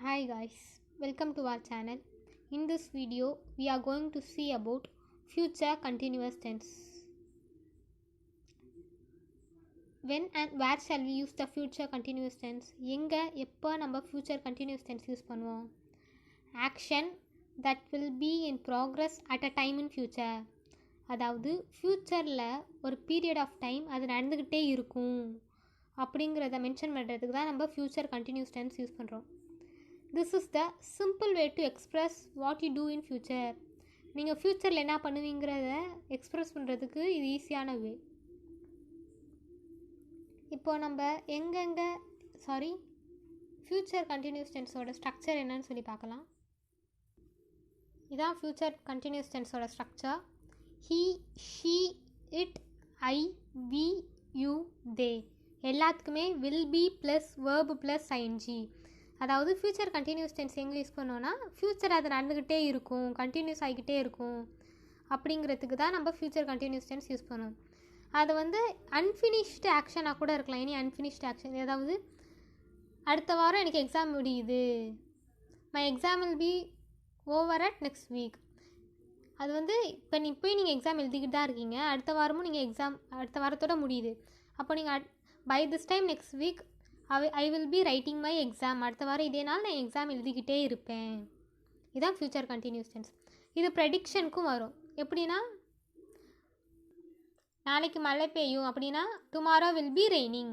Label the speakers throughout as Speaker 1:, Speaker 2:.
Speaker 1: Hi guys, welcome to our channel. In this video, we are going to see about future continuous tense. When and where shall we use the future continuous tense? எங்க எப்போ நம்ம future continuous tense use பண்ணுவோம்? Action that will be in progress at a time in future. அதாவது ஃப்யூச்சரில் ஒரு period of time அது நடந்துக்கிட்டே இருக்கும் அப்படிங்கிறத மென்ஷன் பண்ணுறதுக்கு தான் நம்ம ஃப்யூச்சர் கண்டினியூஸ் டென்ஸ் யூஸ் பண்ணுறோம். This is the simple way to express what you do in future. நீங்கள் ஃப்யூச்சரில் என்ன பண்ணுவீங்கிறத எக்ஸ்ப்ரெஸ் பண்ணுறதுக்கு இது ஈஸியான வே. இப்போது நம்ம ஃப்யூச்சர் கண்டினியூஸ் டென்ஸோட ஸ்ட்ரக்சர் என்னன்னு சொல்லி பார்க்கலாம். இதான் ஃப்யூச்சர் கண்டினியூஸ் டென்ஸோட structure. he, she, it, I, we, you, they எல்லாத்துக்குமே will be plus verb plus ing. அதாவது ஃப்யூச்சர் கண்டினியூஸ் டென்ஸ் எங்கே யூஸ் பண்ணோன்னா ஃப்யூச்சர் அது நடந்துக்கிட்டே இருக்கும், கண்டினியூஸ் ஆகிக்கிட்டே இருக்கும் அப்படிங்கிறதுக்கு தான் நம்ம ஃப்யூச்சர் கண்டினியூஸ் டென்ஸ் யூஸ் பண்ணுவோம். அது அன்ஃபினிஷ்டு ஆக்ஷனாக கூட இருக்கலாம். எனி அன்ஃபினிஷ்டு ஆக்ஷன், அதாவது அடுத்த வாரம் எனக்கு எக்ஸாம் முடியுது, my exam will be over at next week. அது இப்போ நீங்கள் எக்ஸாம் எழுதிக்கிட்டு தான் இருக்கீங்க, அடுத்த வாரமும் நீங்கள் எக்ஸாம் அடுத்த வாரத்தோடு முடியுது. அப்போ நீங்கள் by this time next week I will be writing my exam. அடுத்த வாரம் இதே நாள் நான் எக்ஸாம் எழுதிக்கிட்டே இருப்பேன். இதுதான் ஃப்யூச்சர் கண்டினியூஸ் டென்ஸ். இது ப்ரெடிக்ஷனுக்கும் வரும். எப்படின்னா நாளைக்கு மழை பெய்யும் அப்படின்னா tomorrow will be raining,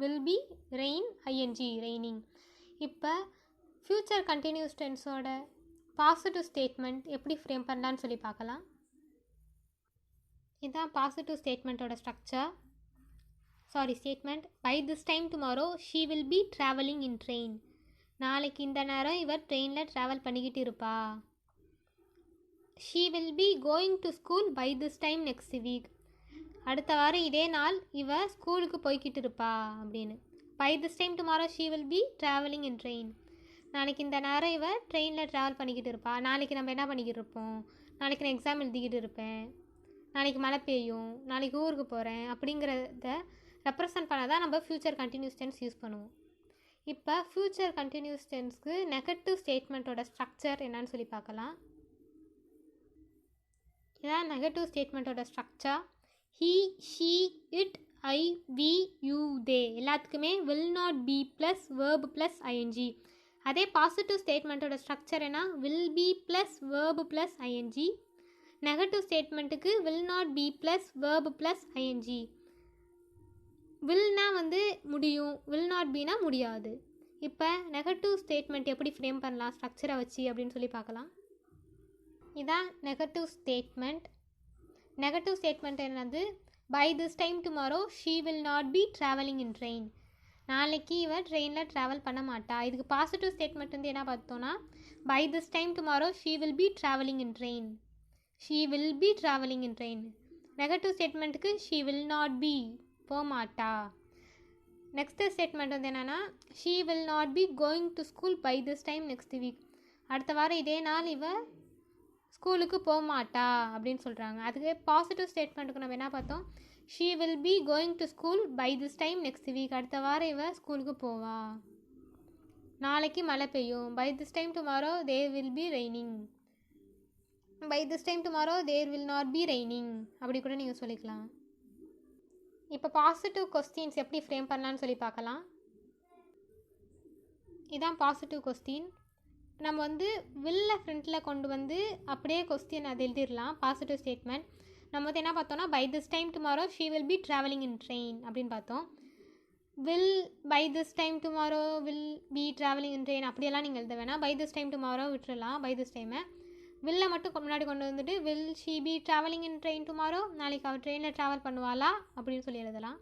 Speaker 1: will be rain ING raining. இப்போ ஃப்யூச்சர் கண்டினியூஸ் டென்ஸோட பாசிட்டிவ் ஸ்டேட்மெண்ட் எப்படி ஃப்ரேம் பண்ணலான்னு சொல்லி பார்க்கலாம். இதுதான் பாசிட்டிவ் ஸ்டேட்மெண்ட்டோட statement. By this time tomorrow she will be travelling in train. நாளைக்கு இந்த நேரம் இவர் ட்ரெயினில் ட்ராவல் பண்ணிக்கிட்டு இருப்பா. She will be going to school by this time next week. அடுத்த வாரம் இதே நாள் இவ ஸ்கூலுக்கு போய்கிட்டு இருப்பா அப்படின்னு. By this time tomorrow she will be travelling in train. நாளைக்கு இந்த நேரம் இவ ட்ரெயினில் ட்ராவல் பண்ணிக்கிட்டு இருப்பா. நாளைக்கு நம்ம என்ன பண்ணிக்கிட்டு இருப்போம்? நாளைக்கு நான் எக்ஸாம் எழுதிக்கிட்டு இருப்பேன், நாளைக்கு மழை பெய்யும், நாளைக்கு ஊருக்கு போகிறேன் அப்படிங்கிறத ரெப்ரசன்ட் பண்ண தான் நம்ம ஃப்யூச்சர் கண்டினியூஸ் டென்ஸ் யூஸ் பண்ணுவோம். இப்போ ஃப்யூச்சர் கண்டினியூஸ் டென்ஸ்க்கு நெகட்டிவ் ஸ்டேட்மெண்ட்டோட ஸ்ட்ரக்சர் என்னன்னு சொல்லி பார்க்கலாம். இதான் நெகட்டிவ் ஸ்டேட்மெண்ட்டோட structure. he, she, it, I, we, you, they எல்லாத்துக்குமே will not be plus verb plus ing. அதே பாசிட்டிவ் ஸ்டேட்மெண்ட்டோட ஸ்ட்ரக்சர் என்ன? Will be plus verb plus ING. Negative ஸ்டேட்மெண்ட்டுக்கு will not be plus verb plus ING. வில்னா முடியும், will not பினா முடியாது. இப்போ negative statement எப்படி ஃப்ரேம் பண்ணலாம் ஸ்ட்ரக்சரை வச்சு அப்படின்னு சொல்லி பார்க்கலாம். இதான் நெகட்டிவ் ஸ்டேட்மெண்ட். நெகட்டிவ் ஸ்டேட்மெண்ட் என்னது? By this time tomorrow she will not be travelling in train. நாளைக்கு இவன் ட்ரெயினில் ட்ராவல் பண்ண மாட்டா. இதுக்கு பாசிட்டிவ் ஸ்டேட்மெண்ட் என்ன பார்த்தோன்னா by this time tomorrow she will be travelling in train. She will be travelling in train. Negative ஸ்டேட்மெண்ட்டுக்கு she will not be போக மாட்டா. நெக்ஸ்ட் ஸ்டேட்மெண்ட் என்னென்னா she will not be going to school by this time next week. அடுத்த வாரம் இதே நாள் இவ ஸ்கூலுக்கு போக மாட்டா அப்படின்னு சொல்கிறாங்க. அதுக்கு பாசிட்டிவ் ஸ்டேட்மெண்ட்டுக்கு நம்ம என்ன பார்த்தோம்? She will be going to school by this time next week. அடுத்த வாரம் இவ ஸ்கூலுக்கு போவா. நாளைக்கு மழை பெய்யும். By this time tomorrow there will be raining. By this time tomorrow there will not be raining அப்படி கூட நீங்கள் சொல்லிக்கலாம். இப்போ பாசிட்டிவ் கொஸ்டின்ஸ் எப்படி ஃப்ரேம் பண்ணலான்னு சொல்லி பார்க்கலாம். இதான் பாசிட்டிவ் கொஸ்டின். நம்ம வில்ல ஃப்ரண்ட்டில் கொண்டு அப்படியே கொஸ்டின் அது எழுதிடலாம். பாசிட்டிவ் ஸ்டேட்மெண்ட் நம்ம என்ன பார்த்தோன்னா by this time tomorrow she will be travelling in train அப்படின்னு பார்த்தோம். Will by this time tomorrow will be travelling in train அப்படியெல்லாம் நீங்கள் எழுத வேணாம். பை திஸ் டைம் டுமாரோ விட்டுடலாம். பை திஸ் டைமை வில்லை மட்டும் முன்னாடி கொண்டு will she be travelling in train tomorrow. நாளைக்கு அவள் ட்ரெயினில் ட்ராவல் பண்ணுவாளா அப்படின்னு சொல்லி எழுதலாம்.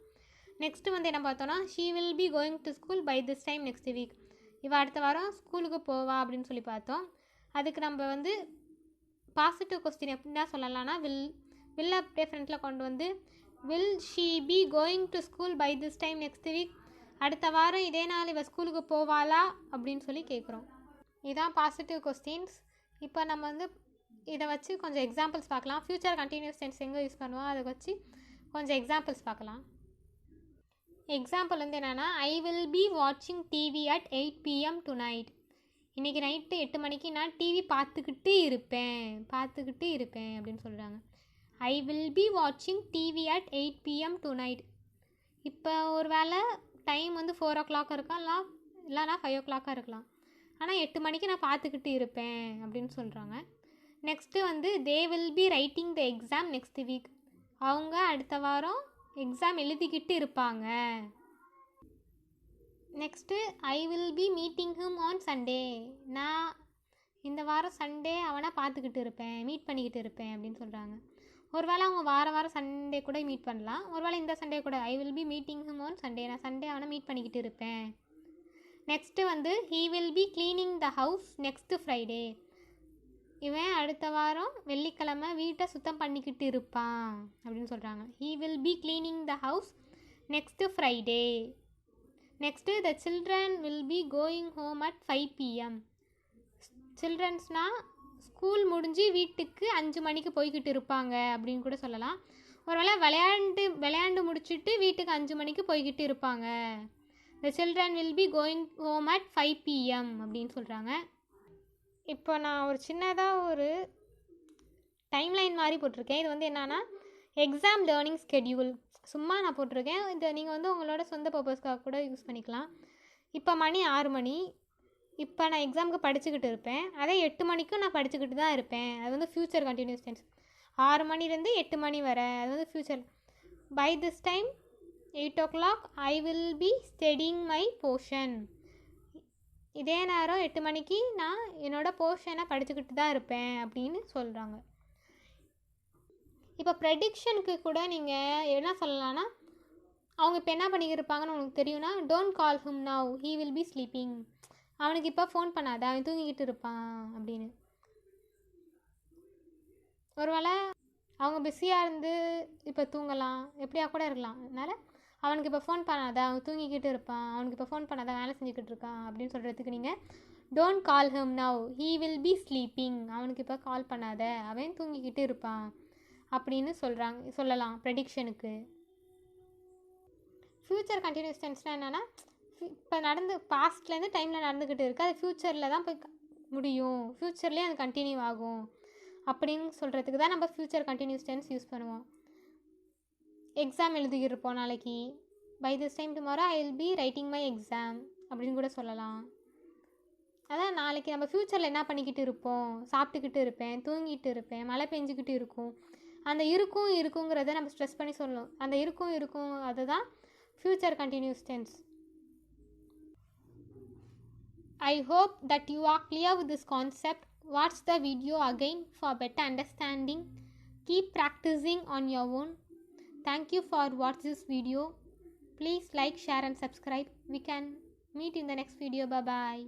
Speaker 1: நெக்ஸ்ட்டு என்ன பார்த்தோன்னா she will be going to school by this time next week. இவள் அடுத்த வாரம் ஸ்கூலுக்கு போவா அப்படின்னு சொல்லி பார்த்தோம். அதுக்கு நம்ம பாசிட்டிவ் கொஸ்டின் எப்படின்னா சொல்லலாம்னா வில் அப்படியே ஃப்ரண்ட்டில் கொண்டு will she be going to school by this time next week. அடுத்த வாரம் இதே நாள் இவள் ஸ்கூலுக்கு போவாளா அப்படின்னு சொல்லி கேட்குறோம். இதுதான் பாசிட்டிவ் கொஸ்டின்ஸ். இப்போ நம்ம இதை வச்சு கொஞ்சம் எக்ஸாம்பிள்ஸ் பார்க்கலாம். ஃப்யூச்சர் கண்டினியூஸ் டென்ஸ் எங்கே யூஸ் பண்ணுவோம் அதை வச்சு கொஞ்சம் எக்ஸாம்பிள்ஸ் பார்க்கலாம். எக்ஸாம்பிள் என்னென்னா ஐ வில் பி வாட்சிங் டிவி அட் 8 PM tonight. இன்றைக்கி நைட்டு 8 மணிக்கு நான் டிவி பார்த்துக்கிட்டு இருப்பேன் அப்படின்னு சொல்கிறாங்க. ஐ வில் பி வாட்சிங் டிவி அட் 8 PM tonight. இப்போ ஒரு வேளை டைம் வந்து 4 o'clock இருக்கலாம், இல்லைனா 5 o'clock இருக்கலாம். ஆனால் 8 மணிக்கு நான் பார்த்துக்கிட்டு இருப்பேன் அப்படின்னு சொல்கிறாங்க. நெக்ஸ்ட்டு வந்து they will be writing the exam next week. அவங்க அடுத்த வாரம் எக்ஸாம் எழுதிக்கிட்டு இருப்பாங்க. Next I will B meeting him on Sunday. நான் இந்த வாரம் சண்டே அவனை பார்த்துக்கிட்டு இருப்பேன், மீட் பண்ணிக்கிட்டு இருப்பேன் அப்படின்னு சொல்கிறாங்க. ஒருவேளை அவங்க வாரம் சண்டே கூட மீட் பண்ணலாம், ஒருவேளை இந்த சண்டே கூட. ஐ will B meeting him on Sunday, நான் சண்டே அவனை மீட் பண்ணிக்கிட்டு இருப்பேன். நெக்ஸ்ட்டு வந்து he will be cleaning the house next Friday. இவன் அடுத்த வாரம் வெள்ளிக்கிழமை வீட்டை சுத்தம் பண்ணிக்கிட்டு இருப்பான் அப்படின்னு சொல்கிறாங்க. He will be cleaning the house next Friday. Next the children will be going home at 5 PM. சில்ட்ரன்ஸ்னால் ஸ்கூல் முடிஞ்சு வீட்டுக்கு 5 மணிக்கு போய்கிட்டு இருப்பாங்க அப்படின்னு கூட சொல்லலாம். ஒருவேளை விளையாண்டு முடிச்சுட்டு வீட்டுக்கு 5 மணிக்கு போய்கிட்டு இருப்பாங்க. த children will be going home at 5 PM அப்படின்னு சொல்கிறாங்க. இப்போ நான் ஒரு சின்னதாக ஒரு டைம்லைன் மாதிரி போட்டிருக்கேன். இது வந்து என்னன்னா எக்ஸாம் லேர்னிங் ஸ்கெடியூல் சும்மா நான் போட்டிருக்கேன். இதை நீங்கள் வந்து உங்களோட சொந்த பர்பஸ்க்காக கூட யூஸ் பண்ணிக்கலாம். இப்போ மணி 6 மணி. இப்போ நான் எக்ஸாமுக்கு படிச்சுக்கிட்டு இருப்பேன். அதே 8 மணிக்கும் நான் படிச்சுக்கிட்டு தான் இருப்பேன். அது வந்து ஃப்யூச்சர் கண்டினியூஸ் டென்ஸ். 6 மணிலேருந்து 8 மணி வரை அது வந்து future. By this time 8 o'clock I will be studying my portion. இதே நேரம் 8 மணிக்கு நான் என்னோடய போர்ஷனை படிச்சுக்கிட்டு தான் இருப்பேன் அப்படின்னு சொல்கிறாங்க. இப்போ ப்ரெடிக்ஷனுக்கு கூட நீங்கள் என்ன சொல்லலாம்னா, அவங்க இப்போ என்ன பண்ணிக்கிட்டு இருப்பாங்கன்னு உங்களுக்கு தெரியும்னா, don't call him now he will B sleeping. அவனுக்கு இப்போ ஃபோன் பண்ணாத, அவன் தூங்கிக்கிட்டு இருப்பான் அப்படின்னு. ஒருவேளை அவங்க பிஸியாக இருந்து இப்போ தூங்கலாம், எப்படியா கூட இருக்கலாம். அதனால் அவனுக்கு இப்போ ஃபோன் பண்ணாத, அவன் தூங்கிக்கிட்டு இருப்பான், அவனுக்கு இப்போ ஃபோன் பண்ணாத, வேலை செஞ்சுக்கிட்டு இருக்கான் அப்படின்னு சொல்கிறதுக்கு நீங்கள் don't call him now he will B sleeping. அவனுக்கு இப்போ கால் பண்ணாத, அவன் தூங்கிக்கிட்டு இருப்பான் அப்படின்னு சொல்லலாம் ப்ரெடிக்ஷனுக்கு. ஃப்யூச்சர் கண்டினியூஸ் டென்ஸ்னால் என்னென்னா, இப்போ பாஸ்ட்லேருந்து டைமில் நடந்துக்கிட்டு இருக்குது, அது ஃப்யூச்சரில் தான் போய் முடியும், ஃப்யூச்சர்லேயே அது கண்டினியூ ஆகும் அப்படின்னு சொல்கிறதுக்கு தான் நம்ம ஃப்யூச்சர் கண்டினியூஸ் டென்ஸ் யூஸ் பண்ணுவோம். எக்ஸாம் எழுதிக்கிட்டு இருப்போம் நாளைக்கு. By this time tomorrow I will be writing my exam அப்படின்னு கூட சொல்லலாம். அதான் நாளைக்கு நம்ம ஃப்யூச்சரில் என்ன பண்ணிக்கிட்டு இருப்போம், சாப்பிட்டுக்கிட்டு இருப்பேன், தூங்கிட்டு இருப்பேன், மழை பெஞ்சிக்கிட்டு இருக்கும். அந்த இருக்குங்கிறத நம்ம ஸ்ட்ரெஸ் பண்ணி சொல்லணும். அந்த இருக்கும் அதுதான் future continuous tense. I hope that you are clear with this concept. Watch the video again for better understanding. Keep practicing on your own. Thank you for watching this video. Please like, share and subscribe. We can meet in the next video. Bye bye.